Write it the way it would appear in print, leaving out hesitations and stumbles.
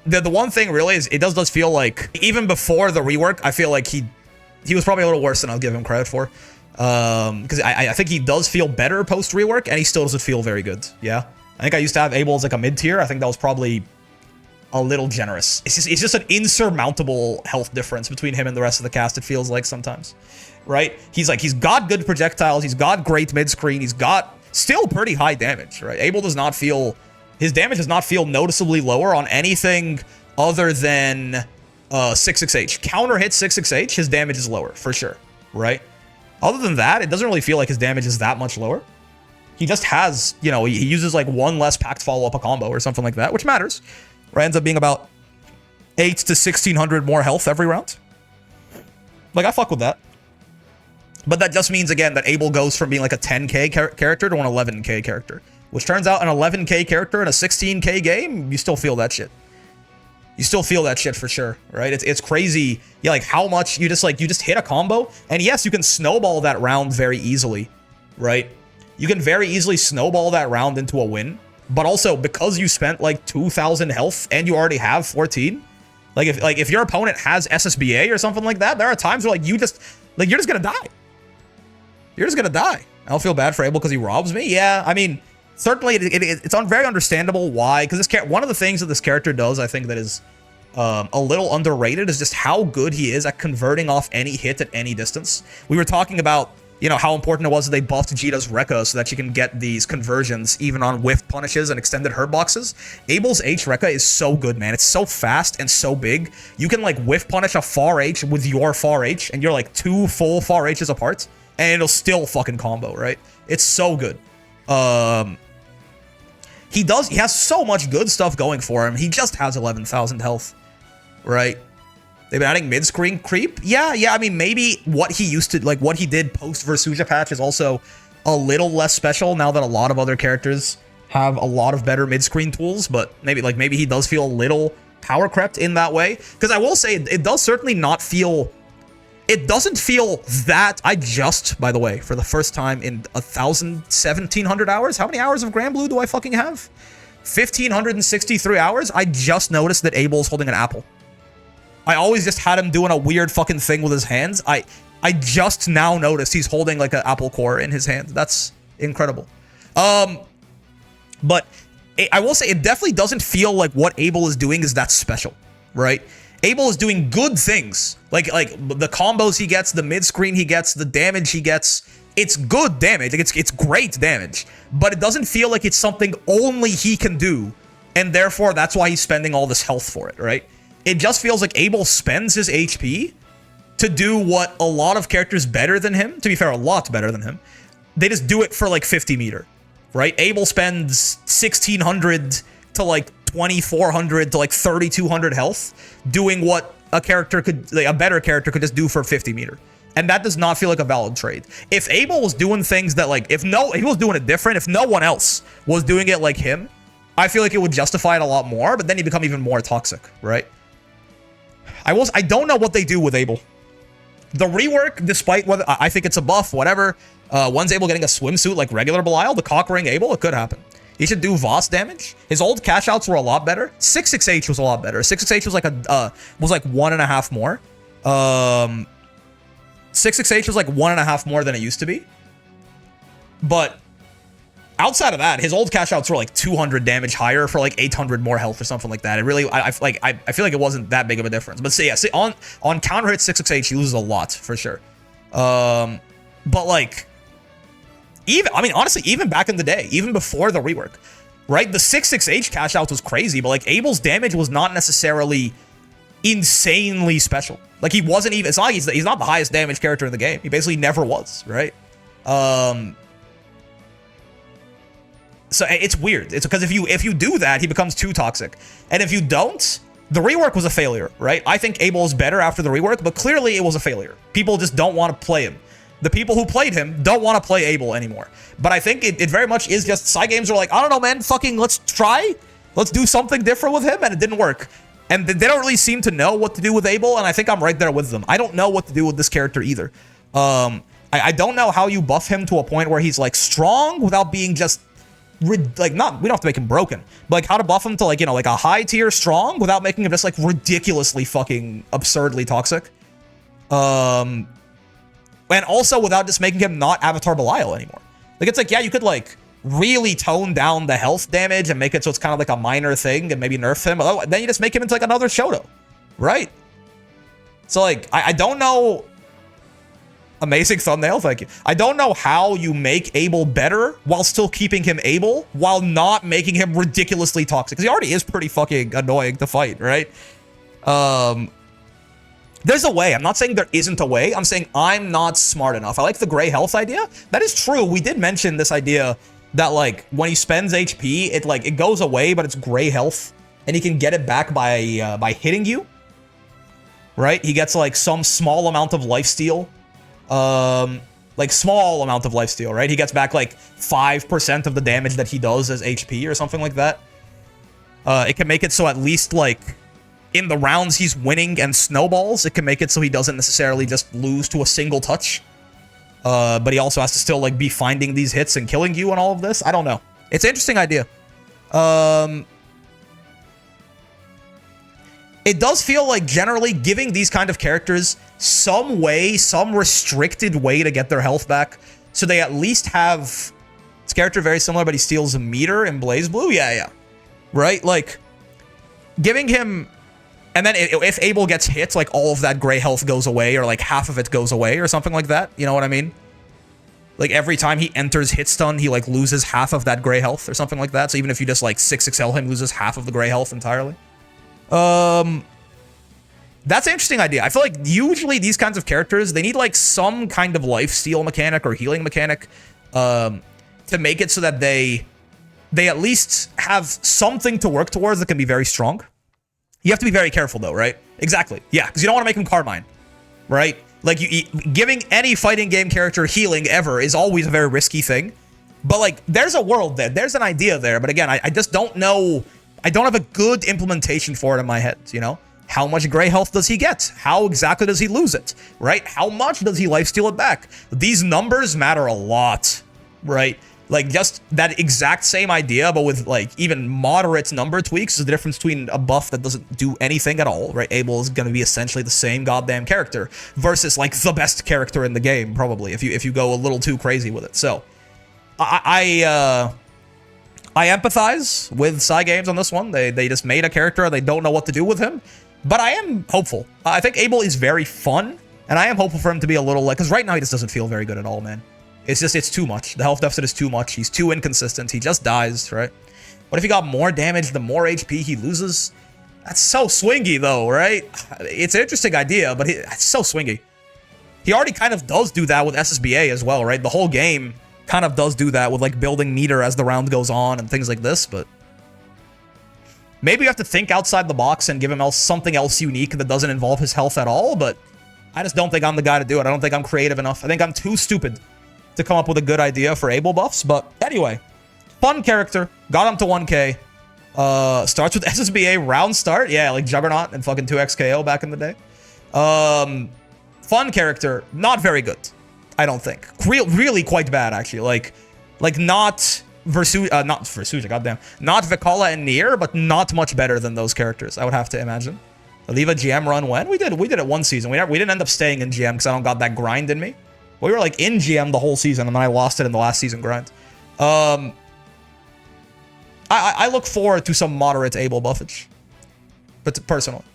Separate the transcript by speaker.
Speaker 1: The one thing really is it does feel like even before the rework, I feel like he was probably a little worse than I'll give him credit for. Because I think he does feel better post rework, and he still doesn't feel very good. Yeah, I think I used to have Abel as like a mid tier. I think that was probably a little generous. It's just an insurmountable health difference between him and the rest of the cast. It feels like sometimes, right? He's got good projectiles. He's got great mid screen. He's got still pretty high damage, right? Abel does not feel, his damage does not feel noticeably lower on anything other than 66H. Counter hit 66H, his damage is lower for sure, right? Other than that, it doesn't really feel like his damage is that much lower. He just has, you know, he uses like one less packed follow-up a combo or something like that, which matters. Right? Ends up being about 8 to 1600 more health every round. Like, I fuck with that. But that just means, again, that Abel goes from being like a 10k character to an 11k character. Which turns out an 11k character in a 16k game, you still feel that shit. You still feel that shit for sure, right? It's crazy, yeah, like how much you just hit a combo, and yes, you can snowball that round very easily, right? You can very easily snowball that round into a win, but also because you spent like 2,000 health and you already have 14, like if your opponent has SSBA or something like that, there are times where like you're just gonna die. You're just gonna die. I don't feel bad for Abel because he robs me. Yeah, I mean, certainly it's very understandable why, because one of the things that this character does, I think, that is a little underrated is just how good he is at converting off any hit at any distance. We were talking about, you know, how important it was that they buffed Jita's Rekka so that she can get these conversions even on whiff punishes and extended hurt boxes. Abel's H Rekka is so good, man. It's so fast and so big. You can like whiff punish a far H with your far H, and you're like 2 full far H's apart, and it'll still fucking combo, right? It's so good. He has so much good stuff going for him. He just has 11,000 health, right? They've been adding mid-screen creep. Yeah, I mean, maybe what he used to, like what he did post Versuja patch is also a little less special now that a lot of other characters have a lot of better mid-screen tools, but maybe he does feel a little power crept in that way. Because I will say, it does certainly not feel, it doesn't feel that, by the way, for the first time in 1,700 hours, how many hours of Grand Blue do I fucking have? 1,563 hours? I just noticed that Abel's holding an apple. I always just had him doing a weird fucking thing with his hands. I just now noticed he's holding like an apple core in his hand. That's incredible. But I will say it definitely doesn't feel like what Abel is doing is that special, right? Abel is doing good things. Like the combos he gets, the mid-screen he gets, the damage he gets. It's good damage. Like it's great damage. But it doesn't feel like it's something only he can do. And therefore, that's why he's spending all this health for it, right? It just feels like Abel spends his HP to do what a lot of characters better than him, to be fair, a lot better than him, they just do it for like 50 meter, right? Abel spends 1,600 to like 2,400 to like 3,200 health doing what a character could, like a better character could just do for 50 meter. And that does not feel like a valid trade. If Abel was doing things that like, if he was doing it different, if no one else was doing it like him, I feel like it would justify it a lot more, but then he'd become even more toxic, right? I don't know what they do with Abel. The rework, despite whether I think it's a buff, whatever, one's Abel getting a swimsuit like regular Belial, the cock ring Abel, it could happen. He should do Voss damage. His old cash outs were a lot better. 66H was a lot better. 66H was like was like 1.5 more. 66H was like 1.5 more than it used to be. But outside of that, his old cash outs were like 200 damage higher for like 800 more health or something like that. It really, I feel like it wasn't that big of a difference. But see, on counter hit 66H, he loses a lot for sure. But like, honestly, even back in the day, even before the rework, right? The 66H cash outs was crazy, but like Abel's damage was not necessarily insanely special. Like he wasn't even, it's not like he's not the highest damage character in the game. He basically never was, right? So it's weird. It's because if you do that, he becomes too toxic. And if you don't, the rework was a failure, right? I think Abel is better after the rework, but clearly it was a failure. People just don't want to play him. The people who played him don't want to play Abel anymore. But I think it very much is just side games are like, I don't know, man, fucking let's try. Let's do something different with him, and it didn't work. And they don't really seem to know what to do with Abel, and I think I'm right there with them. I don't know what to do with this character either. I don't know how you buff him to a point where he's like strong without being just like, not, we don't have to make him broken, but like how to buff him to like, you know, like a high tier strong without making him just like ridiculously fucking absurdly toxic. And also without just making him not Avatar Belial anymore. Like, it's like, yeah, you could like really tone down the health damage and make it so it's kind of like a minor thing and maybe nerf him. Oh, then you just make him into like another Shoto, right? So like, I don't know. Amazing thumbnail, thank you. I don't know how you make Abel better while still keeping him Abel, while not making him ridiculously toxic. Because he already is pretty fucking annoying to fight, right? There's a way. I'm not saying there isn't a way. I'm saying I'm not smart enough. I like the gray health idea. That is true. We did mention this idea that like when he spends HP, it goes away, but it's gray health, and he can get it back by hitting you. Right? He gets like some small amount of lifesteal. Like small amount of lifesteal, right? He gets back like 5% of the damage that he does as HP or something like that. It can make it so at least like in the rounds he's winning and snowballs, it can make it so he doesn't necessarily just lose to a single touch. But he also has to still like be finding these hits and killing you and all of this. I don't know. It's an interesting idea. It does feel like generally giving these kind of characters some way, some restricted way to get their health back, so they at least have... This character very similar, but he steals a meter in Blaze Blue? Yeah. Right? Like, giving him... And then if Abel gets hit, like, all of that gray health goes away, or like half of it goes away, or something like that. You know what I mean? Like, every time he enters hit stun, he, like, loses half of that gray health, or something like that. So even if you just, like, 6XL him, loses half of the gray health entirely. That's an interesting idea. I feel like usually these kinds of characters, they need like some kind of lifesteal mechanic or healing mechanic to make it so that they at least have something to work towards that can be very strong. You have to be very careful though, right? Exactly. Yeah, because you don't want to make him Carmine, right? Like giving any fighting game character healing ever is always a very risky thing. But like, there's a world there. There's an idea there. But again, I just don't know. I don't have a good implementation for it in my head, you know? How much gray health does he get? How exactly does he lose it, right? How much does he lifesteal it back? These numbers matter a lot, right? Like, just that exact same idea, but with, like, even moderate number tweaks is the difference between a buff that doesn't do anything at all, right? Abel is going to be essentially the same goddamn character versus, like, the best character in the game, probably, if you go a little too crazy with it. So, I empathize with Cygames on this one. They just made a character, they don't know what to do with him. But I am hopeful. I think Abel is very fun, and I am hopeful for him to be a little like... Because right now he just doesn't feel very good at all, man. It's just, it's too much. The health deficit is too much. He's too inconsistent. He just dies, right? But if he got more damage, the more HP he loses... That's so swingy, though, right? It's an interesting idea, but it's so swingy. He already kind of does do that with SSBA as well, right? The whole game kind of does do that with, like, building meter as the round goes on and things like this, but... Maybe you have to think outside the box and give him something else unique that doesn't involve his health at all, but I just don't think I'm the guy to do it. I don't think I'm creative enough. I think I'm too stupid to come up with a good idea for Abel buffs, but anyway. Fun character. Got him to 1K. Starts with SSBA round start. Yeah, like Juggernaut and fucking 2XKO back in the day. Fun character. Not very good, I don't think. Really quite bad, actually. Like not... not Versuja, goddamn. Not Vikala and Nier, but not much better than those characters, I would have to imagine. Leave a GM run when? We did it one season. We didn't end up staying in GM because I don't got that grind in me. We were like in GM the whole season, and then I lost it in the last season grind. I look forward to some moderate Abel buffage. But personal.